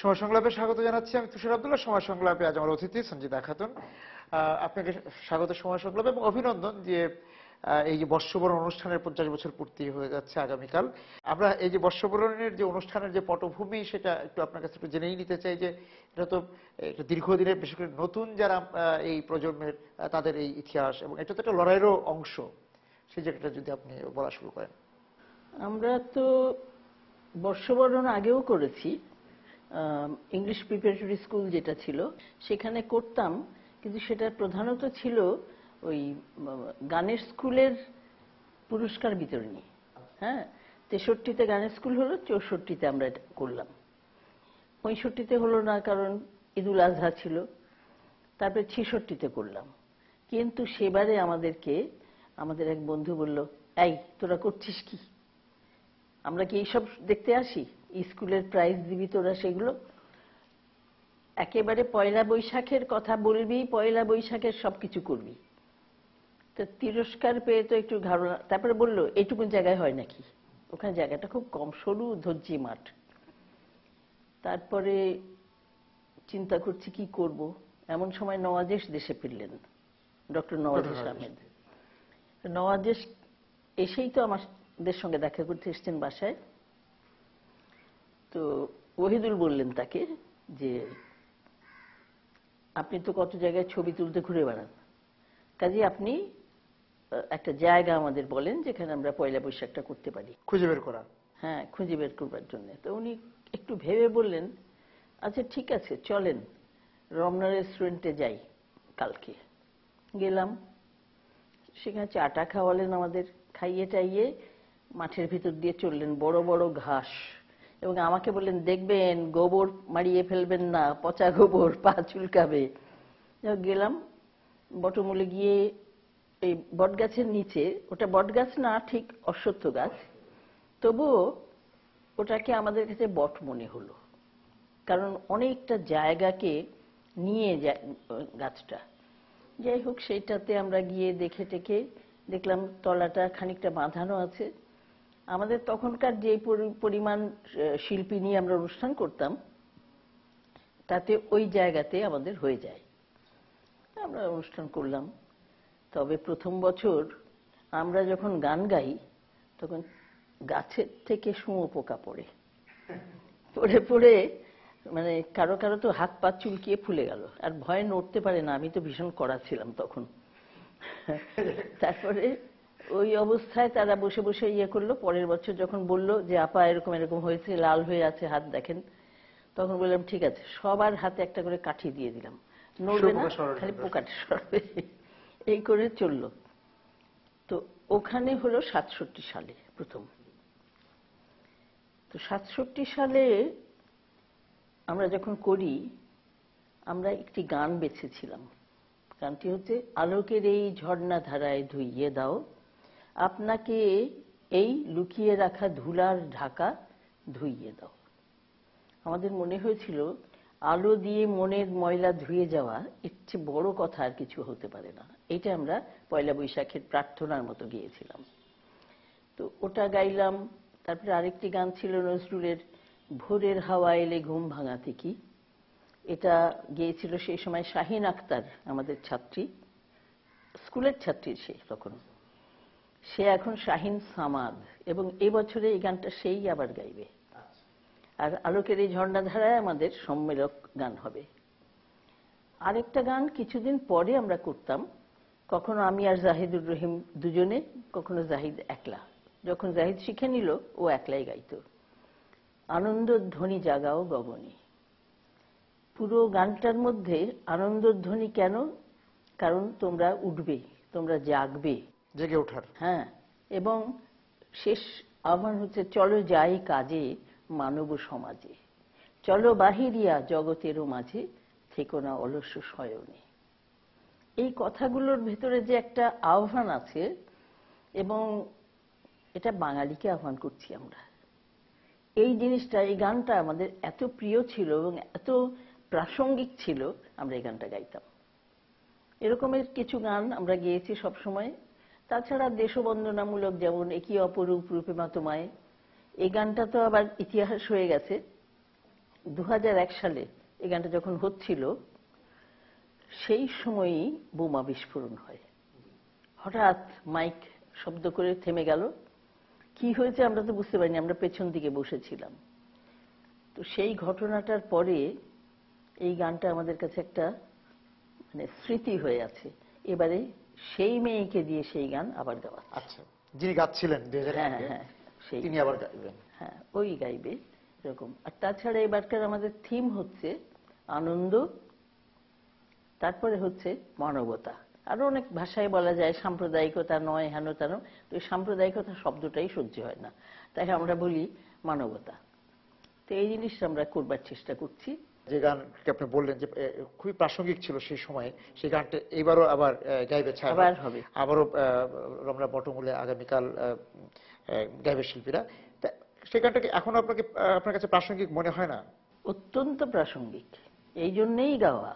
সময় সংলাপে স্বাগত জানাচ্ছি আমি তুষার আব্দুল্লাহ। সময় সংলাপে আজ আমার অতিথি সঞ্জিদা খাতুন। আপনাকে স্বাগত সময় সংলাপে এবং অভিনন্দন যে এই যে বর্ষবরণ অনুষ্ঠানের 50 বছর পূর্তি হয়ে যাচ্ছে আগামীকাল। আমরা এই যে বর্ষবরণের যে অনুষ্ঠানের যে পটভূমি সেটা একটু আপনার কাছে একটু জেনেই নিতে চাই যে এটা তো একটা দীর্ঘদিনের, বিশেষ করে নতুন যারা এই প্রজন্মের তাদের এই ইতিহাস, এবং এটা তো একটা লড়াইয়েরও অংশ। সেই জায়গাটা যদি আপনি বলা শুরু করেন। আমরা তো বর্ষবরণ আগেও করেছি, ইংলিশ প্রিপারেটরি স্কুল যেটা ছিল সেখানে করতাম, কিন্তু সেটা প্রধানত ছিল ওই গানের স্কুলের পুরস্কার বিতরণী। হ্যাঁ, 63-তে গানের স্কুল হলো, 64-তে আমরা এটা করলাম। 65-তে হলো না কারণ ঈদুল আজহা ছিল, তারপরে 66-তে করলাম। কিন্তু সেবারে আমাদের এক বন্ধু বলল, এই তোরা করছিস কি? আমরা কি এইসব দেখতে আসি? স্কুলের প্রাইজ দিবি তোরা, সেগুলো একেবারে পয়লা বৈশাখের কথা বলবি, পয়লা বৈশাখের সবকিছু করবি, তো তিরস্কার পেয়ে তো একটু ধারণা। তারপরে বললো এইটুকুন জায়গায় হয় নাকি? ওখানে জায়গাটা খুব কম, সরু ধজ্জি মাঠ। তারপরে চিন্তা করছি কি করব। এমন সময় নওয়াজেশ দেশে ফিরলেন, ডক্টর নওয়াজেশ আহমেদ। নওয়াজেশ এসেই তো আমাদের সঙ্গে দেখা করতে এসছেন বাসায়। তো ওহিদুল বললেন তাকে যে আপনি তো কত জায়গায় ছবি তুলতে ঘুরে বেড়ান, কাজে আপনি একটা জায়গা আমাদের বলেন যেখানে আমরা পয়লা বৈশাখটা করতে পারি, খুঁজে বের করা। হ্যাঁ, খুঁজে বের করবার জন্য। তো উনি একটু ভেবে বললেন, আচ্ছা ঠিক আছে চলেন রমনা রেস্টুরেন্টে যাই কালকে। গেলাম, সেখানে চাটা খাওয়ালেন আমাদের, খাইয়ে টাইয়ে মাঠের ভিতর দিয়ে চললেন, বড় বড় ঘাস, এবং আমাকে বললেন দেখবেন গোবর মারিয়ে ফেলবেন না, পচা গোবর, পা চুলকাবে। গেলাম বটমূলে গিয়ে এই বটগাছের নিচে, ওটা বটগাছ না ঠিক অশ্বত্থ গাছ, তবুও ওটাকে আমাদের কাছে বট মনে হলো, কারণ অনেকটা জায়গাকে নিয়ে যায় গাছটা। যাই হোক, সেইটাতে আমরা গিয়ে দেখে টেকে দেখলাম তলাটা খানিকটা বাঁধানো আছে। আমাদের তখনকার যে পরিমাণ শিল্পী নিয়ে আমরা অনুষ্ঠান করতাম, তাতে ওই জায়গাতে আমাদের হয়ে যায়। আমরা অনুষ্ঠান করলাম। তবে প্রথম বছর আমরা যখন গান গাই তখন গাছের থেকে শুঁয়োপোকা পড়ে পড়ে পড়ে মানে কারো কারো তো হাত পা চুলকিয়ে ফুলে গেল, আর ভয়ে নড়তে পারে না। আমি তো ভীষণ কড়া ছিলাম তখন। তারপরে ওই অবস্থায় তারা বসে বসে ইয়ে করলো। পরের বছর যখন বললো যে আপা এরকম এরকম হয়েছে, লাল হয়ে আছে হাত, দেখেন, তখন বললাম ঠিক আছে, সবার হাতে একটা করে কাঠি দিয়ে দিলাম, নড়বে না, খালি পোকাটা সরবে। এই করে চললো। তো ওখানে হলো 67 সালে প্রথম। তো 67 সালে আমরা যখন করি, আমরা একটি গান বেছেছিলাম। গানটি হচ্ছে, আলোকের এই ঝর্ণা ধারায় ধুইয়ে দাও আপনাকে এই লুকিয়ে রাখা ধুলার ঢাকা ধুইয়ে দাও। আমাদের মনে হয়েছিল আলো দিয়ে মনের ময়লা ধুয়ে যাওয়া এর চেয়ে বড় কথা আর কিছু হতে পারে না। এটা আমরা পয়লা বৈশাখের প্রার্থনার মতো গিয়েছিলাম। তো ওটা গাইলাম। তারপরে আরেকটি গান ছিল নজরুলের, ভোরের হাওয়া এলে ঘুম ভাঙাতে কি। এটা গিয়েছিল সেই সময় শাহিন আক্তার, আমাদের ছাত্রী, স্কুলের ছাত্রী সে তখন। সে এখন শাহিন সামাদ, এবং এবছরে এই গানটা সেই আবার গাইবে। আর আলোকের এই ঝর্ণাধারায় আমাদের সম্মেলক গান হবে। আরেকটা গান কিছুদিন পরে আমরা করতাম, কখনো আমি আর জাহিদুর রহিম দুজনে, কখনো জাহিদ একলা। যখন জাহিদ শিখে নিল, ও একলাই গাইতো, আনন্দধ্বনি জাগাও গগনে। পুরো গানটার মধ্যে আনন্দধ্বনি কেন? কারণ তোমরা উঠবে, তোমরা জাগবে, জেগে ওঠার। হ্যাঁ, এবং শেষ আহ্বান হচ্ছে, চলো যাই কাজে মানব সমাজে, চলো বাহিরিয়া জগতেরও মাঝে, থেকো না অলস্য শয়নে। এই কথাগুলোর ভেতরে যে একটা আহ্বান আছে, এবং এটা বাঙালিকে আহ্বান করছি আমরা। এই জিনিসটা, এই গানটা আমাদের এত প্রিয় ছিল এবং এত প্রাসঙ্গিক ছিল, আমরা এই গানটা গাইতাম। এরকমের কিছু গান আমরা গেয়েছি সব সময়। তাছাড়া দেশবন্দনামূলক, যেমন একই অপরূপ রূপে মা তোমায়, এই গানটা তো আবার ইতিহাস হয়ে গেছে। 2001 সালে এই গানটা যখন হচ্ছিল সেই সময়ই বোমা বিস্ফোরণ হয়। হঠাৎ মাইক শব্দ করে থেমে গেল। কি হয়েছে আমরা তো বুঝতে পারিনি, আমরা পেছন দিকে বসেছিলাম। তো সেই ঘটনাটার পরে এই গানটা আমাদের কাছে একটা মানে স্মৃতি হয়ে আছে। এবারে সেই মেয়েকে দিয়ে সেই গান আবার গাওয়া। আচ্ছা, যিনি গাচ্ছিলেন 2001 হ্যাঁ হ্যাঁ, সেই তিনি আবার গাইবেন। হ্যাঁ, ওই গাইবে এরকম। আর তাছাড়া এবারকার আমাদের থিম হচ্ছে আনন্দ, তারপরে হচ্ছে মানবতা। আরো অনেক ভাষায় বলা যায় সাম্প্রদায়িকতা নয়, হেন তেন। তো এই সাম্প্রদায়িকতা শব্দটাই সহ্য হয় না, তাই আমরা বলি মানবতা। তো এই জিনিসটা আমরা করবার চেষ্টা করছি। যে গানকে আপনি বললেন যে খুবই প্রাসঙ্গিক ছিল সেই সময়ে, সেই গানটা এবারও আবার গাইবে ছায়া, আবার হবে, আবারও রমনা বটমূলে আগামীকাল গাইবে শিল্পীরা। তা সেই গানটাকে এখন আপনার কাছে প্রাসঙ্গিক মনে হয় না? অত্যন্ত প্রাসঙ্গিক, এই জন্যেই গাওয়া।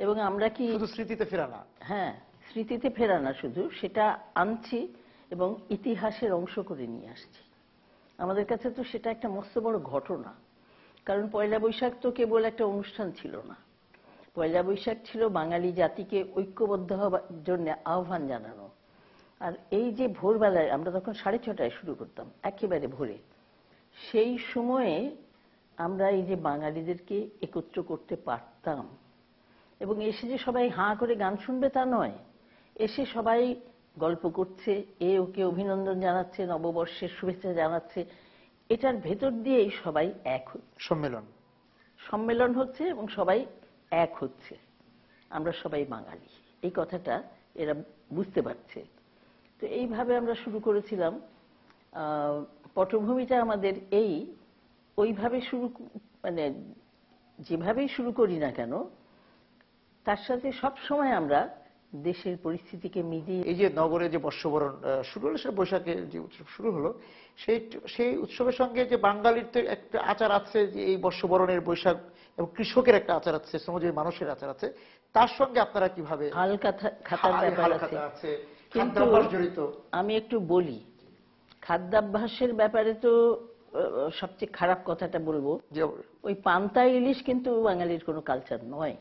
এবং আমরা কি শুধু স্মৃতিতে ফেরা না? হ্যাঁ, স্মৃতিতে ফেরা না, শুধু সেটা আনছি এবং ইতিহাসের অংশ করে নিয়ে আসছি। আমাদের কাছে তো সেটা একটা মস্ত বড় ঘটনা। কারণ পয়লা বৈশাখ তো কেবল একটা অনুষ্ঠান ছিল না, পয়লা বৈশাখ ছিল বাঙালি জাতিকে ঐক্যবদ্ধ হওয়ার জন্য আহ্বান জানানো। আর এই যে ভোরবেলায় আমরা তখন 6:30টায় শুরু করতাম, একেবারে ভোরে, সেই সময়ে আমরা এই যে বাঙালিদেরকে একত্র করতে পারতাম। এবং এসে যে সবাই হাঁ করে গান শুনবে তা নয়, এসে সবাই গল্প করছে, এ ওকে অভিনন্দন জানাচ্ছে, নববর্ষের শুভেচ্ছা জানাচ্ছে, এটার ভেতর দিয়েই সবাই এক সম্মেলন হচ্ছে এবং সবাই এক হচ্ছে। আমরা সবাই বাঙালি, এই কথাটা এরা বুঝতে পারছে। তো এইভাবে আমরা শুরু করেছিলাম। পটভূমিটা আমাদের ওইভাবে শুরু, মানে যেভাবেই শুরু করি না কেন তার সাথে সব সময় আমরা দেশের পরিস্থিতিকে মিলিয়ে। এই যে নগরে যে বর্ষবরণ শুরু হলো, সে বৈশাখে যে উৎসব শুরু হলো, সেই উৎসবের সঙ্গে যে বাঙালির তো একটা আচার আছে, যে এই বর্ষবরণের বৈশাখ, এবং কৃষকের একটা আচার আছে, শ্রমজীবী মানুষের আচার আছে, তার সঙ্গে আপনারা কিভাবে? খাতার ব্যাপার আছে, কিন্তু জড়িত। আমি একটু বলি, খাদ্যাভ্যাসের ব্যাপারে তো সবচেয়ে খারাপ কথাটা বলবো, ওই পান্তা ইলিশ কিন্তু বাঙালির কোনো কালচার নয়।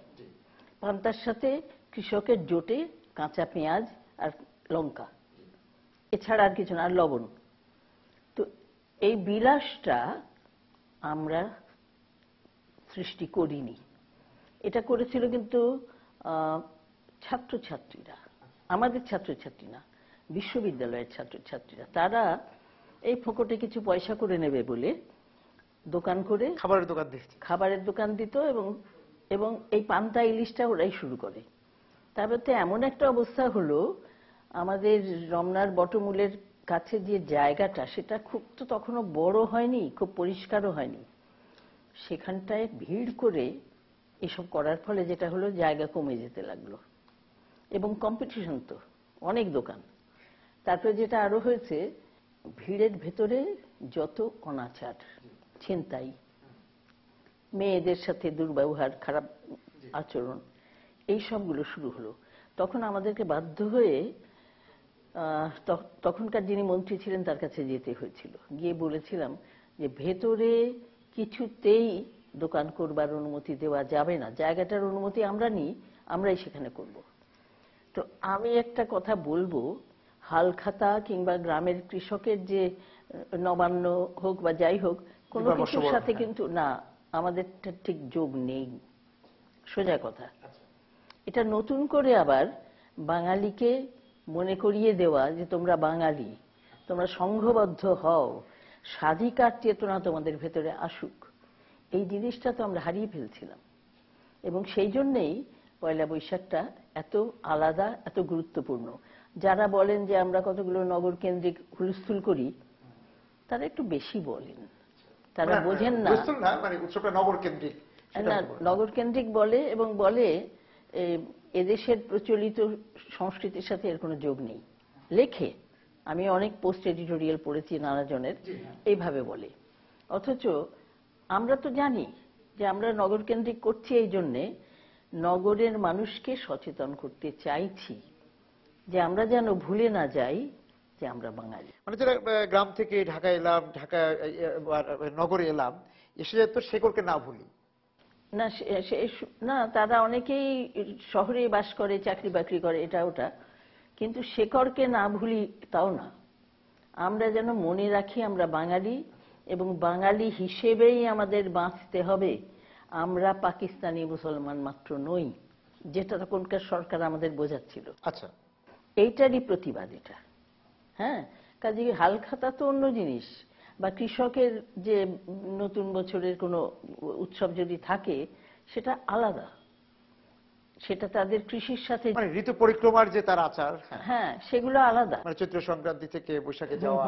পান্তার সাথে কৃষকের জোটে কাঁচা পেঁয়াজ আর লঙ্কা, এছাড়া আর কিছু না, আর লবণ। তো এই বিলাসটা আমরা সৃষ্টি করিনি, এটা করেছিল কিন্তু ছাত্রছাত্রীরা, আমাদের ছাত্রছাত্রী না, বিশ্ববিদ্যালয়ের ছাত্রছাত্রীরা। তারা এই ফোকটে কিছু পয়সা করে নেবে বলে দোকান করে খাবারের দোকান দিত, এবং এই পান্তা ইলিশটা ওরাই শুরু করে। তারপরে এমন একটা অবস্থা হলো, আমাদের রমনার বটমূলের কাছে যে জায়গাটা, সেটা খুব তো তখনও বড় হয়নি, খুব পরিষ্কারও হয়নি। সেখানটায় ভিড় করে এসব করার ফলে যেটা হলো, জায়গা কমে যেতে লাগলো এবং কম্পিটিশন তো অনেক দোকান। তারপরে যেটা আরো হয়েছে, ভিড়ের ভেতরে যত অনাচার, ছিনতাই, মেয়েদের সাথে দুর্ব্যবহার, খারাপ আচরণ, এই সবগুলো শুরু হলো। তখন আমাদেরকে বাধ্য হয়ে তখনকার যিনি মন্ত্রী ছিলেন তার কাছে যেতে হয়েছিল। গিয়ে বলেছিলাম যে ভেতরে কিছুতেই দোকান করবার অনুমতি দেওয়া যাবে না, জায়গাটার অনুমতি আমরা নিই, আমরাই সেখানে করব। তো আমি একটা কথা বলবো, হালখাতা কিংবা গ্রামের কৃষকের যে নবান্ন হোক বা যাই হোক, কোনো কিছুর সাথে কিন্তু না, আমাদের ঠিক যোগ নেই, সোজা কথা। এটা নতুন করে আবার বাঙালিকে মনে করিয়ে দেওয়া যে তোমরা বাঙালি, তোমরা সংঘবদ্ধ হও, স্বাধিকার চেতনা তোমাদের ভেতরে আসুক, এই জিনিসটা তো আমরা হারিয়ে ফেলছিলাম। এবং সেই জন্যেই পয়লা বৈশাখটা এত আলাদা, এত গুরুত্বপূর্ণ। যারা বলেন যে আমরা কতগুলো নগর কেন্দ্রিক হুলস্থুল করি, তারা একটু বেশি বলেন, তারা বোঝেন না। নগর কেন্দ্রিক বলে, এবং বলে এদেশের প্রচলিত সংস্কৃতির সাথে এর কোনো যোগ নেই। লেখে, আমি অনেক পোস্ট এডিটোরিয়াল পড়েছি নানা জনের, এইভাবে বলে। অথচ আমরা তো জানি যে আমরা নগর কেন্দ্রিক করছি এই জন্যে, নগরের মানুষকে সচেতন করতে চাইছি যে আমরা যেন ভুলে না যাই যে আমরা বাঙালি। মানে যারা গ্রাম থেকে ঢাকা এলাম, ঢাকা নগরে এলাম, এসে তো শেকড়কে না ভুলি। না না, তারা অনেকেই শহরে বাস করে, চাকরি বাকরি করে, এটা ওটা, কিন্তু শেকড়কে না ভুলি তাও না। আমরা যেন মনে রাখি আমরা বাঙালি, এবং বাঙালি হিসেবেই আমাদের বাঁচতে হবে। আমরা পাকিস্তানি মুসলমান মাত্র নই, যেটা তখনকার সরকার আমাদের বোঝাচ্ছিল। আচ্ছা, এইটারই প্রতিবাদ এটা। হ্যাঁ, কাজে হালখাতা তো অন্য জিনিস, বা কৃষকের যে নতুন বছরের কোনো উৎসব যদি থাকে সেটা আলাদা, সেটা তাদের কৃষির সাথে, মানে ঋতু পরিক্রমার যে তার আচার, হ্যাঁ, সেগুলো আলাদা। মানে চৈত্র সংক্রান্তি থেকে বৈশাখে যাওয়া।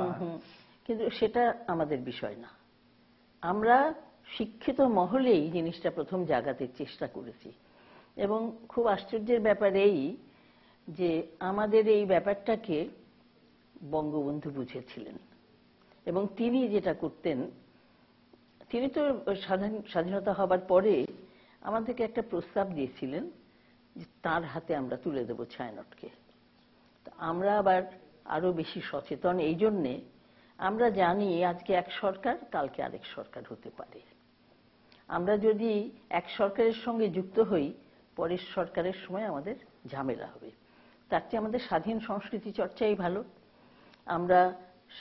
কিন্তু সেটা আমাদের বিষয় না। আমরা শিক্ষিত মহলেই জিনিসটা প্রথম জাগাতে চেষ্টা করেছি, এবং খুব আশ্চর্যের ব্যাপার এই যে আমাদের এই ব্যাপারটাকে বঙ্গবন্ধু বুঝেছিলেন, এবং তিনি যেটা করতেন, তিনি তো স্বাধীনতা হবার পরে আমাদেরকে একটা প্রস্তাব দিয়েছিলেন যে তার হাতে আমরা তুলে দেব ছায়ানটকে। আমরা আবার আরো বেশি সচেতন এই জন্যে, আমরা জানি আজকে এক সরকার, কালকে আরেক সরকার হতে পারে। আমরা যদি এক সরকারের সঙ্গে যুক্ত হই, পরের সরকারের সময় আমাদের ঝামেলা হবে। তার চেয়ে আমাদের স্বাধীন সংস্কৃতি চর্চাই ভালো। আমরা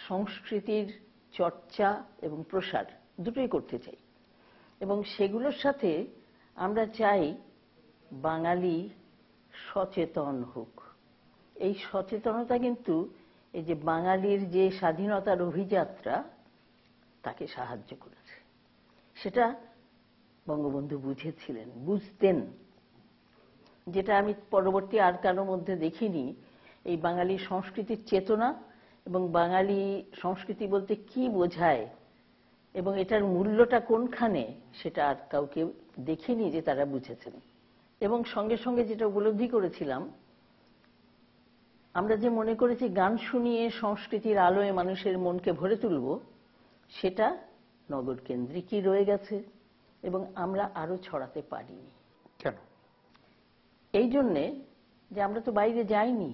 সংস্কৃতির চর্চা এবং প্রসার দুটোই করতে চাই, এবং সেগুলোর সাথে আমরা চাই বাঙালি সচেতন হোক। এই সচেতনতা কিন্তু এই যে বাঙালির যে স্বাধীনতার অভিযাত্রা, তাকে সাহায্য করেছে। সেটা বঙ্গবন্ধু বুঝেছিলেন, বুঝতেন, যেটা আমি পরবর্তী আর কারোর মধ্যে দেখিনি। এই বাঙালি সংস্কৃতির চেতনা এবং বাঙালি সংস্কৃতি বলতে কি বোঝায় এবং এটার মূল্যটা কোনখানে, সেটা আর কাউকে দেখিনি যে তারা বুঝেছেন। এবং সঙ্গে সঙ্গে যেটা উপলব্ধি করেছিলাম, আমরা যে মনে করেছি গান শুনিয়ে সংস্কৃতির আলোয় মানুষের মনকে ভরে তুলব, সেটা নগর কেন্দ্রিকই রয়ে গেছে, এবং আমরা আরো ছড়াতে পারিনি। কেন? এই জন্যে যে আমরা তো বাইরে যাইনি।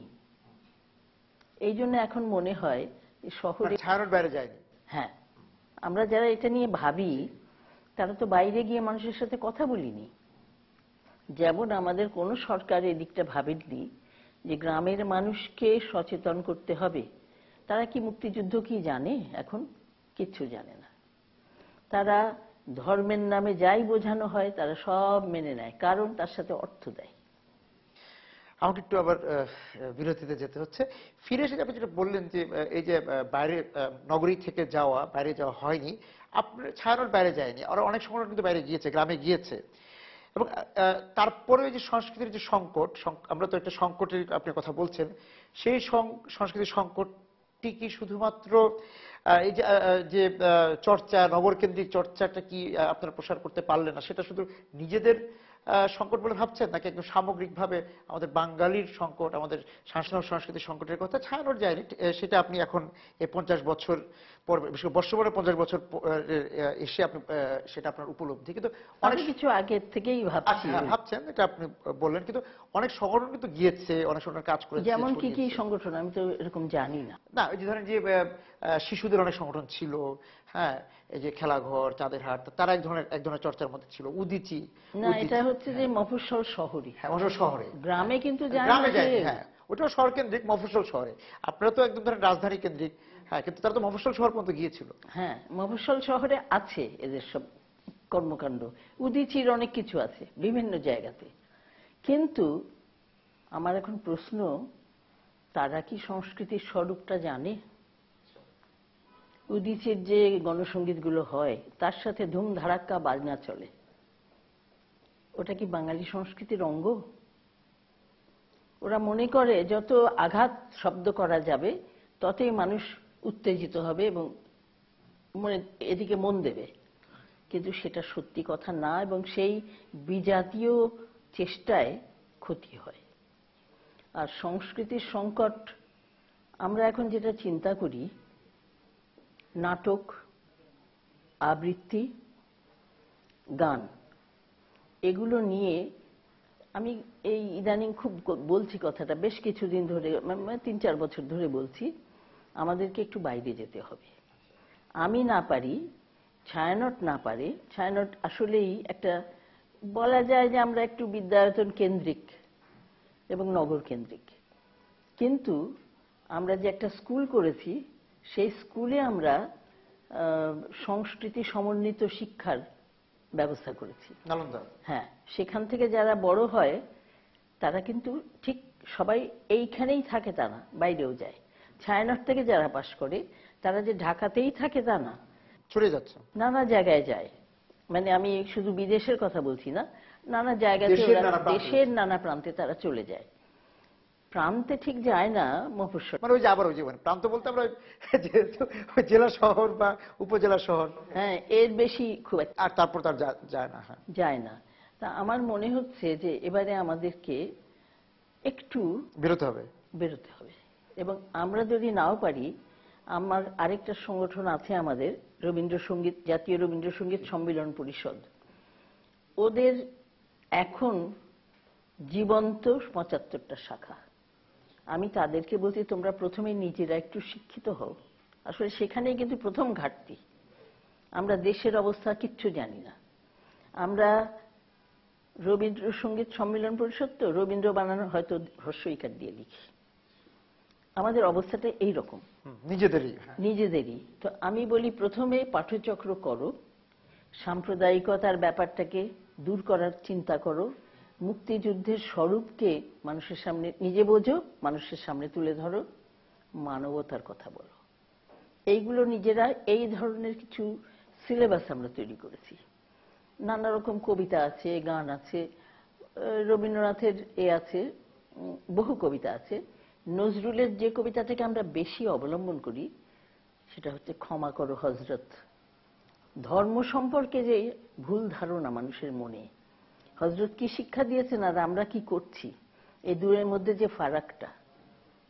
এই জন্য এখন মনে হয় শহরে, ছায়ানট বাইরে যায়নি। হ্যাঁ, আমরা যারা এটা নিয়ে ভাবি তারা তো বাইরে গিয়ে মানুষের সাথে কথা বলিনি। যেমন আমাদের কোনো সরকার এদিকটা ভাবেননি যে গ্রামের মানুষকে সচেতন করতে হবে। তারা কি মুক্তিযুদ্ধ কি জানে? এখন কিচ্ছু জানে না। তারা ধর্মের নামে যাই বোঝানো হয় তারা সব মেনে নেয়, কারণ তার সাথে অর্থ দেয়। আমাকে একটু আবার বিরতিতে যেতে হচ্ছে। ফিরে এসে আপনি যেটা বললেন যে এই যে বাইরে নগরী থেকে যাওয়া, বাইরে যাওয়া হয়নি, আপনার ছায়ানট বাইরে যায়নি, আর অনেক সংগঠন কিন্তু বাইরে গিয়েছে, গ্রামে গিয়েছে। এবং তারপরে যে সংস্কৃতির যে সংকট, আমরা তো একটা সংকটের আপনি কথা বলছেন, সেই সংস্কৃতির সংকটটি কি শুধুমাত্র এই যে চর্চা, নগরকেন্দ্রিক চর্চাটা কি আপনারা প্রসার করতে পারলেন না, সেটা শুধু নিজেদের সংকট বলে ভাবছেন, নাকি একদম সামগ্রিকভাবে আমাদের বাঙালির সংকট, আমাদের সংস্কৃতির সংকটের কথা? ছায়ানট যায়নি, সেটা আপনি এখন এই 50 বছর পর, বিশেষ বর্ষবরণের 50 বছর এসে আপনি সেটা আপনার উপলব্ধি, কিন্তু অনেক কিছু আগের থেকেই ভাবছি। ভাবছেন, এটা আপনি বললেন, কিন্তু অনেক সংগঠন কিন্তু গিয়েছে, অনেক সংগঠন কাজ করেছে। যেমন কি কি সংগঠন আমি তো এরকম জানি না। না, ওই যে ধরেন যে শিশুদের অনেক সংগঠন ছিল, হ্যাঁ, এই যে খেলাঘর, চাঁদের হাট, তারা এক ধরনের চর্চার মধ্যে ছিল। উদিচি, না, এটা হচ্ছে যে মফস্বল শহরে। হ্যাঁ, মফস্বল শহরে, গ্রামে কিন্তু গ্রামে যায়নি। হ্যাঁ, ওটাও শহর কেন্দ্রিক, মফস্বল শহরে। আপনারা তো একদম ধরেন রাজধানী কেন্দ্রিক, হ্যাঁ, কিন্তু তারা তো মফস্বল শহর পর্যন্ত গিয়েছিল। হ্যাঁ, মফস্বল শহরে আছে এদের সব কর্মকাণ্ড, উদিচির অনেক কিছু আছে বিভিন্ন জায়গাতে। কিন্তু আমার এখন প্রশ্ন, তারা কি সংস্কৃতির স্বরূপটা জানে? উদিচির যে গণসঙ্গীতগুলো হয় তার সাথে ধুম ধারাক্কা বাজনা চলে, ওটা কি বাঙালি সংস্কৃতির অঙ্গ? ওরা মনে করে যত আঘাত শব্দ করা যাবে ততই মানুষ উত্তেজিত হবে এবং এদিকে মন দেবে, কিন্তু সেটা সত্যি কথা না, এবং সেই বিজাতীয় চেষ্টায় ক্ষতি হয়। আর সংস্কৃতির সংকট আমরা এখন যেটা চিন্তা করি, নাটক, আবৃত্তি, গান, এগুলো নিয়ে আমি এই ইদানিং খুব বলছি কথাটা, বেশ কিছুদিন ধরে, 3-4 বছর ধরে বলছি। আমাদেরকে একটু বাইরে যেতে হবে। আমি না পারি, ছায়ানট না পারে। ছায়ানট আসলেই একটা, বলা যায় যে আমরা একটু বিদ্যায়তন কেন্দ্রিক এবং নগর কেন্দ্রিক, কিন্তু আমরা যে একটা স্কুল করেছি সেই স্কুলে আমরা সংস্কৃতি সমন্বিত শিক্ষার ব্যবস্থা করেছি। নালন্দা। হ্যাঁ, সেখান থেকে যারা বড় হয় তারা কিন্তু ঠিক সবাই এইখানেই থাকে তা না, বাইরেও যায়। ছায়ানট থেকে যারা পাশ করে তারা যে ঢাকাতেই থাকে তা না, ছড়িয়ে যাচ্ছে নানা জায়গায় যায়। মানে আমি শুধু বিদেশের কথা বলছি না, নানা জায়গাতে, দেশের নানা প্রান্তে তারা চলে যায়। প্রান্তে ঠিক যায় না, মফস্বল, মানে ওই যে আবার ওই যে প্রান্ত বলতে আমরা যেহেতু জেলা শহর বা উপজেলা শহর, হ্যাঁ, এর বেশি খুব একটা আর তারপর তার যায় না। হ্যাঁ, যায় না। তা আমার মনে হচ্ছে যে এবারে আমাদেরকে একটু বেরোতে হবে। এবং আমরা যদি নাও পারি, আমার আরেকটা সংগঠন আছে আমাদের, রবীন্দ্রসঙ্গীত, জাতীয় রবীন্দ্রসঙ্গীত সম্মিলন পরিষদ। ওদের এখন জীবন্ত ৭৫টা শাখা। আমি তাদেরকে বলছি তোমরা প্রথমে নিজেরা একটু শিক্ষিত হও। আসলে সেখানেই কিন্তু প্রথম ঘাটতি। আমরা দেশের অবস্থা কিচ্ছু জানি না। আমরা রবীন্দ্রসঙ্গীত সম্মিলন পরিষদ, তো রবীন্দ্র বানানো হয়তো হ্রস্বইকার দিয়ে লিখি। আমাদের অবস্থাটা এইরকম, নিজেদেরই। তো আমি বলি প্রথমে পাঠচক্র করো, সাম্প্রদায়িকতার ব্যাপারটাকে দূর করার চিন্তা করো, মুক্তিযুদ্ধের স্বরূপকে মানুষের সামনে নিজে বোঝো, মানুষের সামনে তুলে ধরো, মানবতার কথা বলো। এইগুলো নিজেরা, এই ধরনের কিছু সিলেবাস আমরা তৈরি করেছি। নানা রকম কবিতা আছে, গান আছে, রবীন্দ্রনাথের আছে, বহু কবিতা আছে। নজরুলের যে কবিতাটাকে আমরা বেশি অবলম্বন করি সেটা হচ্ছে ক্ষমা করো হযরত। ধর্ম সম্পর্কে যে ভুল ধারণা মানুষের মনে, হযরত কি শিক্ষা দিয়েছেন আর আমরা কি করছি, এই দুয়ের মধ্যে যে ফারাকটা,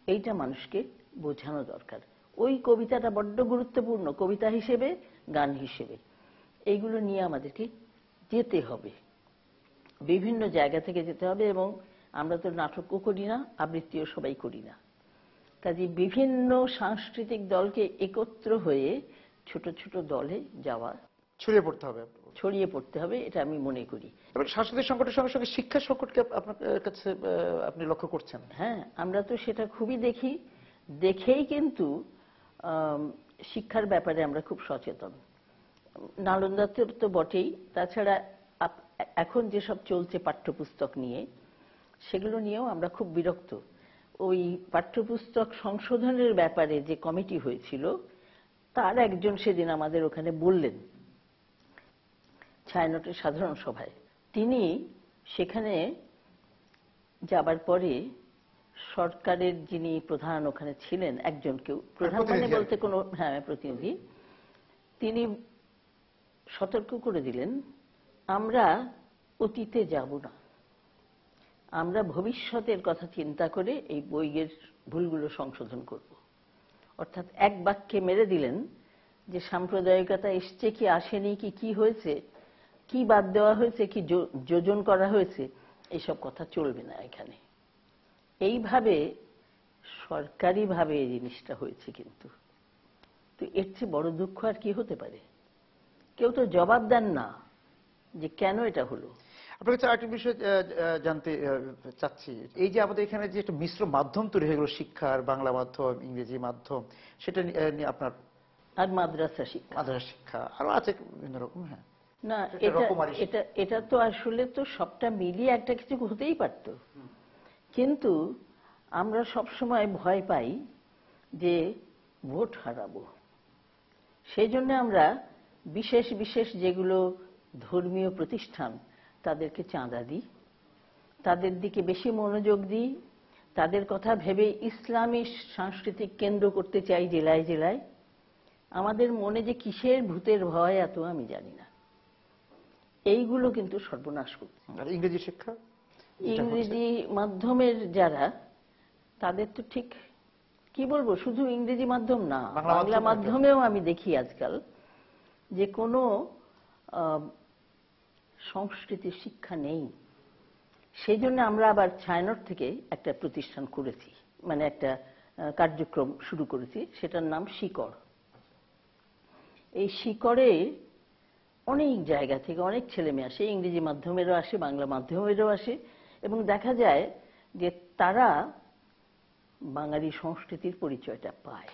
এইটা মানুষকে বোঝানো দরকার। ওই কবিতাটা বড্ড গুরুত্বপূর্ণ, কবিতা হিসেবে, গান হিসেবে। এইগুলো নিয়ে আমাদেরকে যেতে হবে, বিভিন্ন জায়গা থেকে যেতে হবে। এবং আমরা তো নাটকও করি না, আবৃত্তিও সবাই করি না। কাজে বিভিন্ন সাংস্কৃতিক দলকে একত্র হয়ে ছোট ছোট দলে যাওয়া, ছড়িয়ে পড়তে হবে, এটা আমি মনে করি। এবং সাংস্কৃতিক সংকটের সঙ্গে সঙ্গে শিক্ষা সংকটকে আপনার কাছে আপনি লক্ষ্য করছেন? হ্যাঁ, আমরা তো সেটা খুবই দেখি। দেখেই কিন্তু শিক্ষার ব্যাপারে আমরা খুব সচেতন। নালন্দাতে তো বটেই, তাছাড়া এখন যেসব চলছে পাঠ্যপুস্তক নিয়ে, সেগুলো নিয়েও আমরা খুব বিরক্ত। ওই পাঠ্যপুস্তক সংশোধনের ব্যাপারে যে কমিটি হয়েছিল, তার একজন সেদিন আমাদের ওখানে বললেন ছায়ানটের সাধারণ সভায়। তিনি সেখানে যাবার পরে সরকারের যিনি প্রধান ওখানে ছিলেন, একজনকেও, প্রধান মানে বলতে কোনো, হ্যাঁ, প্রতিনিধি, তিনি সতর্ক করে দিলেন আমরা অতীতে যাব না, আমরা ভবিষ্যতের কথা চিন্তা করে এই বইয়ের ভুলগুলো সংশোধন করব। অর্থাৎ এক বাক্যে মেরে দিলেন যে সাম্প্রদায়িকতা এসছে কি আসেনি, কি হয়েছে, কি বাদ দেওয়া হয়েছে, কি যোজন করা হয়েছে, এইসব কথা চলবে না এখানে। এইভাবে সরকারিভাবে এই জিনিসটা হয়েছে। কিন্তু তো এর চেয়ে বড় দুঃখ আর কি হতে পারে? কেউ তো জবাব দেন না যে কেন এটা হলো। আপনার কাছে আরেকটি বিষয় জানতে চাচ্ছি, এই যে আমাদের এখানে যে একটা মিশ্র মাধ্যম তৈরি হয়ে গেল, শিক্ষার বাংলা মাধ্যম, ইংরেজি মাধ্যম, সেটা নিয়ে আপনার, আর মাদ্রাসা শিক্ষা আরো আছে বিভিন্ন রকম। হ্যাঁ, না, এটা তো আসলে তো সবটা মিলিয়ে একটা কিছু হতেই পারত, কিন্তু আমরা সবসময় ভয় পাই যে ভোট হারাবো। সেই জন্য আমরা বিশেষ বিশেষ যেগুলো ধর্মীয় প্রতিষ্ঠান, তাদেরকে চাঁদা দিই, তাদের দিকে বেশি মনোযোগ দিই, তাদের কথা ভেবে ইসলামী সাংস্কৃতিক কেন্দ্র করতে চাই জেলায় জেলায়। আমাদের মনে যে কিসের ভূতের ভয় এত আমি জানি না। এইগুলো কিন্তু সর্বনাশ করছে। ইংরেজি শিক্ষা, ইংরেজি মাধ্যমের যারা, তাদের তো ঠিক কি বলবো, শুধু ইংরেজি মাধ্যম না, বাংলা মাধ্যমেও আমি দেখি আজকাল যে কোনো সংস্কৃতির শিক্ষা নেই। সেই জন্য আমরা আবার ছায়ানট থেকে একটা প্রতিষ্ঠান করেছি, মানে একটা কার্যক্রম শুরু করেছি, সেটার নাম শিকড়। এই শিকড়ে অনেক জায়গা থেকে অনেক ছেলে মেয়ে আসে, ইংরেজি মাধ্যমেরও আসে, বাংলা মাধ্যমেরও আসে, এবং দেখা যায় যে তারা বাঙালি সংস্কৃতির পরিচয়টা পায়,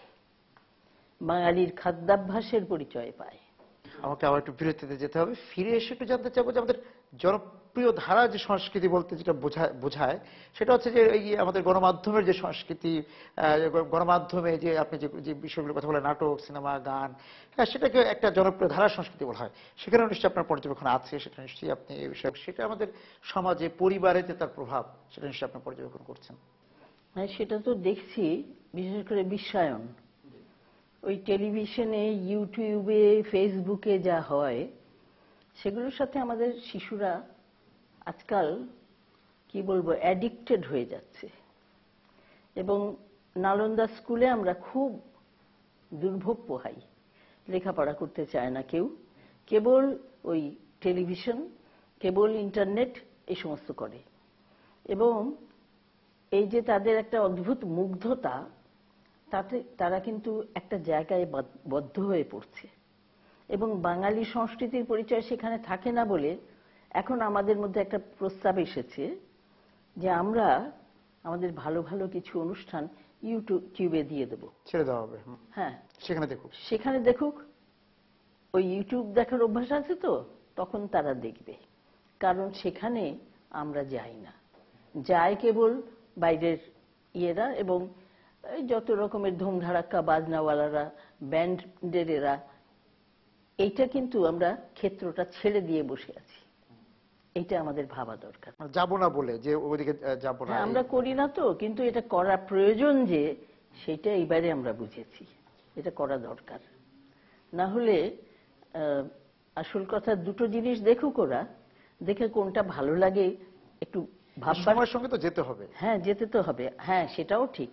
বাঙালির খাদ্যাভ্যাসের পরিচয় পায়। আমাকে আবার একটু বিরতিতে যেতে হবে, ফিরে এসে একটু জানতে চাইবো যে আমাদের জনপ্রিয় ধারা যে সংস্কৃতি বলতে যেটা বোঝায় সেটা হচ্ছে যে এই আমাদের গণমাধ্যমের যে সংস্কৃতি, গণমাধ্যমে যে আপনি যে বিষয়গুলোর কথা বলেন, নাটক, সিনেমা, গান, হ্যাঁ, সেটাকে একটা জনপ্রিয় ধারা সংস্কৃতি বলা হয়। সেখানে নিশ্চয়ই আপনার পর্যবেক্ষণ আছে, সেটা নিশ্চয়ই আপনি এই বিষয়ে, সেটা আমাদের সমাজে, পরিবারে যে তার প্রভাব, সেটা নিশ্চয়ই আপনি পর্যবেক্ষণ করছেন। হ্যাঁ, সেটা তো দেখছি, বিশেষ করে বিশ্বায়ন। ওই টেলিভিশনে, ইউটিউবে, ফেসবুকে যা হয় সেগুলোর সাথে আমাদের শিশুরা আজকাল কি বলবো অ্যাডিক্টেড হয়ে যাচ্ছে। এবং নালন্দা স্কুলে আমরা খুব দুর্ভোগ পোহাই, লেখাপড়া করতে চায় না কেউ, কেবল ওই টেলিভিশন, কেবল ইন্টারনেট, এই সমস্ত করে। এবং এই যে তাদের একটা অদ্ভুত মুগ্ধতা, তাতে তারা কিন্তু একটা জায়গায় বদ্ধ হয়ে পড়ছে। এবং বাঙালি সংস্কৃতির পরিচয় সেখানে থাকে না বলে এখন আমাদের মধ্যে একটা প্রস্তাব এসেছে যে আমরা আমাদের ভালো ভালো কিছু অনুষ্ঠান ইউটিউবে দিয়ে দেব, ছেড়ে দেওয়া হবে। হ্যাঁ, সেখানে দেখুন, সেখানে দেখুক। ওই ইউটিউব দেখার অভ্যাস আছে তো, তখন তারা দেখবে। কারণ সেখানে আমরা যাই না, যায় কেবল বাইরের ইয়েরা এবং যত রকমের ধুমধাড়াক্কা বাজনাওয়ালারা, ব্যান্ডের এরা। এইটা কিন্তু আমরা ক্ষেত্রটা ছেড়ে দিয়ে বসে আছি, এইটা আমাদের ভাবা দরকার। যাবো না বলে যে ওইদিকে যাবো না, হ্যাঁ, আমরা করি না তো, কিন্তু এটা করা প্রয়োজন যে, সেটা এইবারে আমরা বুঝেছি, এটা করা দরকার। না হলে আসল কথা দুটো জিনিস দেখুক ওরা, দেখে কোনটা ভালো লাগে একটু ভাববার। সময়ের সঙ্গে তো যেতে হবে। হ্যাঁ, যেতে তো হবে, হ্যাঁ, সেটাও ঠিক।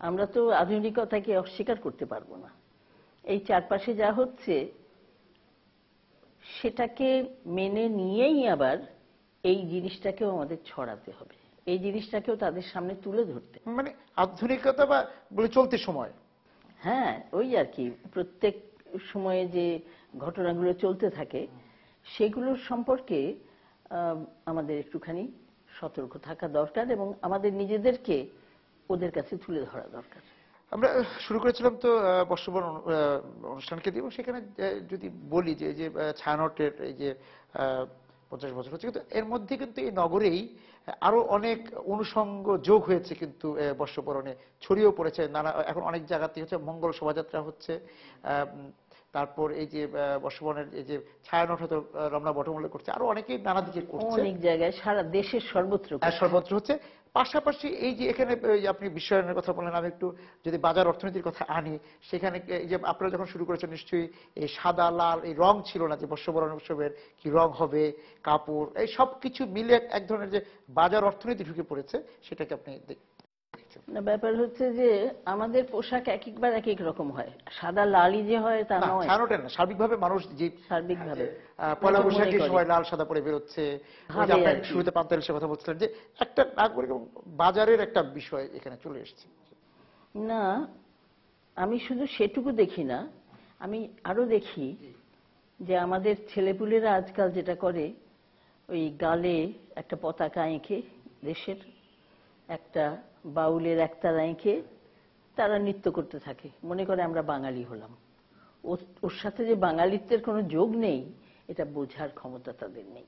আমরা তো আধুনিকতাকে অস্বীকার করতে পারবো না। এই চারপাশে যা হচ্ছে সেটাকে মেনে নিয়েই আবার এই জিনিসটাকেও আমাদের ছড়াতে হবে, এই জিনিসটাকেও তাদের সামনে তুলে ধরতে। মানে আধুনিকতা বা বলে চলতি সময়। হ্যাঁ, ওই আর কি, প্রত্যেক সময়ে যে ঘটনাগুলো চলতে থাকে সেগুলোর সম্পর্কে আমাদের একটুখানি সতর্ক থাকা দরকার এবং আমাদের নিজেদেরকে ওদের কাছে তুলে ধরা দরকার। আমরা শুরু করেছিলাম তো বর্ষবরণ অনুষ্ঠানকে দিয়ে, এবং সেখানে যদি বলি যে যে ছায়ানটের এই যে 50 বছর হচ্ছে, কিন্তু এর মধ্যে কিন্তু এই নগরেই আরো অনেক অনুষঙ্গ যোগ হয়েছে, কিন্তু বর্ষবরণে ছড়িয়েও পড়েছে নানা, এখন অনেক জায়গাতে হচ্ছে মঙ্গল শোভাযাত্রা হচ্ছে, তারপর এই যে বর্ষবরণের এই যে ছায়ানট হয়তো রমনা বটমূল্য করছে, আরো অনেকেই নানা দিকে করছে, অনেক জায়গায় সারা দেশের সর্বত্র সর্বত্র হচ্ছে। পাশাপাশি এই যে এখানে আপনি বিশ্বায়নের কথা বললেন, আমি একটু যদি বাজার অর্থনীতির কথা আনি, সেখানে এই যে আপনারা যখন শুরু করেছেন নিশ্চয়ই এই সাদা লাল এই রং ছিল না, যে বর্ষবরণ উৎসবের কি রং হবে, কাপড়, এই সব কিছু মিলে এক ধরনের যে বাজার অর্থনীতি ঢুকে পড়েছে, সেটাকে আপনি দেখছেন। না, ব্যাপার হচ্ছে যে আমাদের পোশাক এক একবার এক এক রকম হয়, সাদা লালই যে হয় তা নয়। ছায়ানটের না, সার্বিকভাবে মানুষ যে সার্বিকভাবে পয়লা বৈশাখের সময় লাল সাদা পরে বেরোচ্ছে, শুরুতে পান্তাল সে কথা বলছিলেন যে একটা নাগরিক এবং বাজারের একটা বিষয় এখানে চলে এসেছে। না, আমি শুধু সেটুকু দেখি না, আমি আরো দেখি যে আমাদের ছেলেপুলেরা আজকাল যেটা করে, ওই গালে একটা পতাকা এঁকে, দেশের একটা বাউলের একতারা এঁকে তারা নৃত্য করতে থাকে, মনে করে আমরা বাঙালি হলাম। ওর সাথে যে বাঙালিত্বের কোনো যোগ নেই, এটা বোঝার ক্ষমতা তাদের নেই।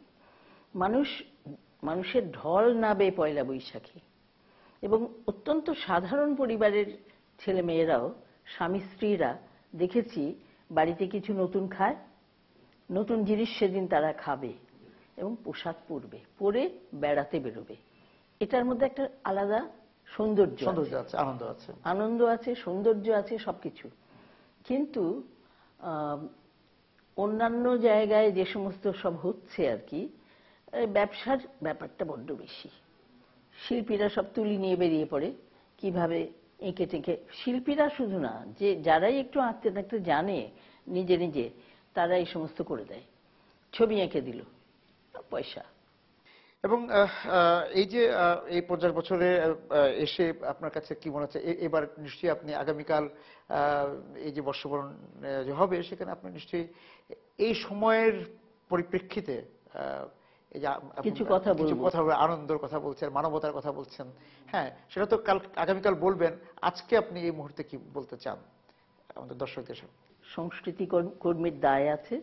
মানুষের ঢল নাবে পয়লা বৈশাখী, এবং অত্যন্ত সাধারণ পরিবারের ছেলে মেয়েরাও, স্বামী স্ত্রীরা দেখেছি বাড়িতে কিছু নতুন খায়, নতুন জিনিস সেদিন তারা খাবে এবং পোশাক পরবে, পরে বেড়াতে বেরোবে। এটার মধ্যে একটা আলাদা সৌন্দর্য আছে, আনন্দ আছে, সৌন্দর্য আছে, সবকিছু। কিন্তু অন্যান্য জায়গায় যে সমস্ত সব হচ্ছে আর কি, ব্যবসার ব্যাপারটা বড্ড বেশি। শিল্পীরা সব তুলি নিয়ে বেরিয়ে পড়ে, কিভাবে এঁকে টেঁকে, শিল্পীরা শুধু না, যে যারাই একটু আঁকতে টাকতে জানে নিজে নিজে, তারা এই সমস্ত করে দেয়, ছবি এঁকে দিল, পয়সা। এবং এই যে এই 50 বছরে এসে আপনার কাছে কি মনে হচ্ছে এবার নিশ্চয়ই আপনি আগামীকাল এই যে বর্ষবরণ যে হবে সেখানে আপনি নিশ্চয়ই এই সময়ের পরিপ্রেক্ষিতে এই যে কিছু কথা কিছু বলবো। কথা আনন্দের কথা বলছেন, মানবতার কথা বলছেন, হ্যাঁ সেটা তো আগামীকাল বলবেন। আজকে আপনি এই মুহূর্তে কি বলতে চান আমাদের দর্শকদের সামনে? সংস্কৃতি কর্মীর দায় আছে,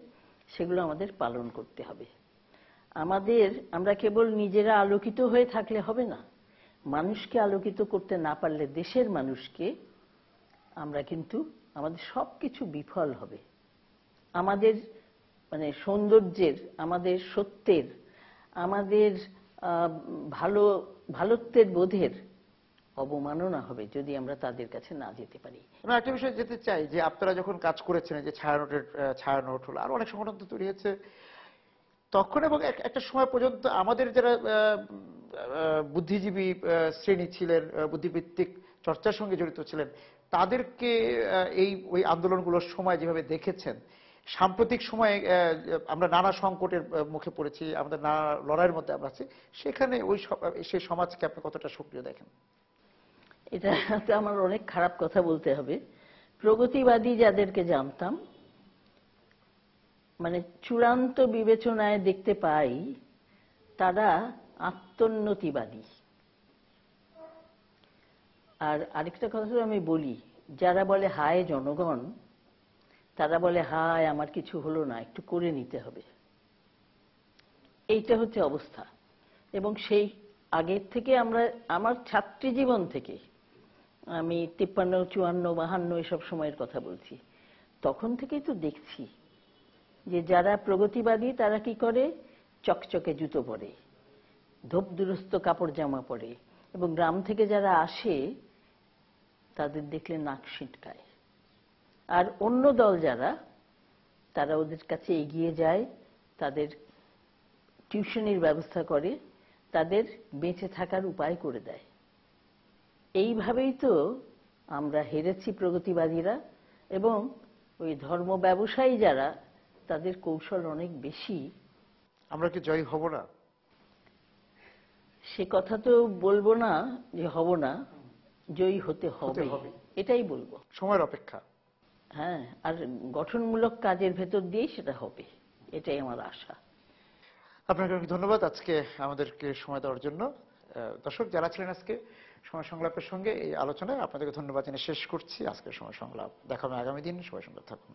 সেগুলো আমাদের পালন করতে হবে। আমরা কেবল নিজেরা আলোকিত হয়ে থাকলে হবে না, মানুষকে আলোকিত করতে না পারলে, দেশের মানুষকে, আমরা কিন্তু আমাদের সবকিছু বিফল হবে। আমাদের মানে সৌন্দর্যের, আমাদের সত্যের, আমাদের ভালোত্বের বোধের অবমাননা হবে যদি আমরা তাদের কাছে না যেতে পারি। আমি একটা বিষয় যেতে চাই যে আপনারা যখন কাজ করেছেন, যে ছায়ানোট হলো, আরো অনেক সংগঠন তো তৈরি হয়েছে তখন, এবং একটা সময় পর্যন্ত আমাদের যারা বুদ্ধিজীবী শ্রেণী ছিলেন, বুদ্ধিবৃত্তিক চর্চার সঙ্গে জড়িত ছিলেন, তাদেরকে ওই আন্দোলনগুলোর সময় যেভাবে দেখেছেন, সাম্প্রতিক সময়ে আমরা নানা সংকটের মুখে পড়েছি, আমাদের নানা লড়াইয়ের মধ্যে আমরা আছি, সেখানে সেই সমাজকে আপনি কতটা সক্রিয় দেখেন? এটা তো আমার অনেক খারাপ কথা বলতে হবে। প্রগতিবাদী যাদেরকে জানতাম, মানে চূড়ান্ত বিবেচনায় দেখতে পাই তারা আত্মোন্নতিবাদী। আর আরেকটা কথা আমি বলি, যারা বলে হায় জনগণ, তারা বলে হায় আমার কিছু হলো না, একটু করে নিতে হবে। এইটা হচ্ছে অবস্থা। এবং সেই আগের থেকে আমার ছাত্রী জীবন থেকে, আমি 53, 54, 52 এসব সময়ের কথা বলছি, তখন থেকেই তো দেখছি যে যারা প্রগতিবাদী তারা কি করে, চকচকে জুতো পরে, ধোপ দুরস্ত কাপড় জামা পরে, এবং গ্রাম থেকে যারা আসে তাদের দেখলে নাক সিটকায়। আর অন্য দল যারা, তারা ওদের কাছে এগিয়ে যায়, তাদের টিউশনির ব্যবস্থা করে, তাদের বেঁচে থাকার উপায় করে দেয়। এইভাবেই তো আমরা হেরেছি প্রগতিবাদীরা। এবং ওই ধর্ম ব্যবসায়ী যারা, তাদের কৌশল অনেক বেশি। আমরা কি জয়ী হব না? সে কথা তো বলবো না যে হব না, জয়ী হতে হবে, এটাই বলবো। সময়ের অপেক্ষা। হ্যাঁ, আর গঠনমূলক কাজের ভেতর দিয়েই সেটা হবে, এটাই আমার আশা। আপনাকে অনেক ধন্যবাদ আজকে আমাদেরকে সময় দেওয়ার জন্য। দর্শক যারা ছিলেন আজকে সময় সংলাপের সঙ্গে এই আলোচনায়, আপনাদেরকে ধন্যবাদ জানিয়ে শেষ করছি আজকের সময় সংলাপ। দেখা হবে আগামী দিন। সময় সংলাপ থাকুন।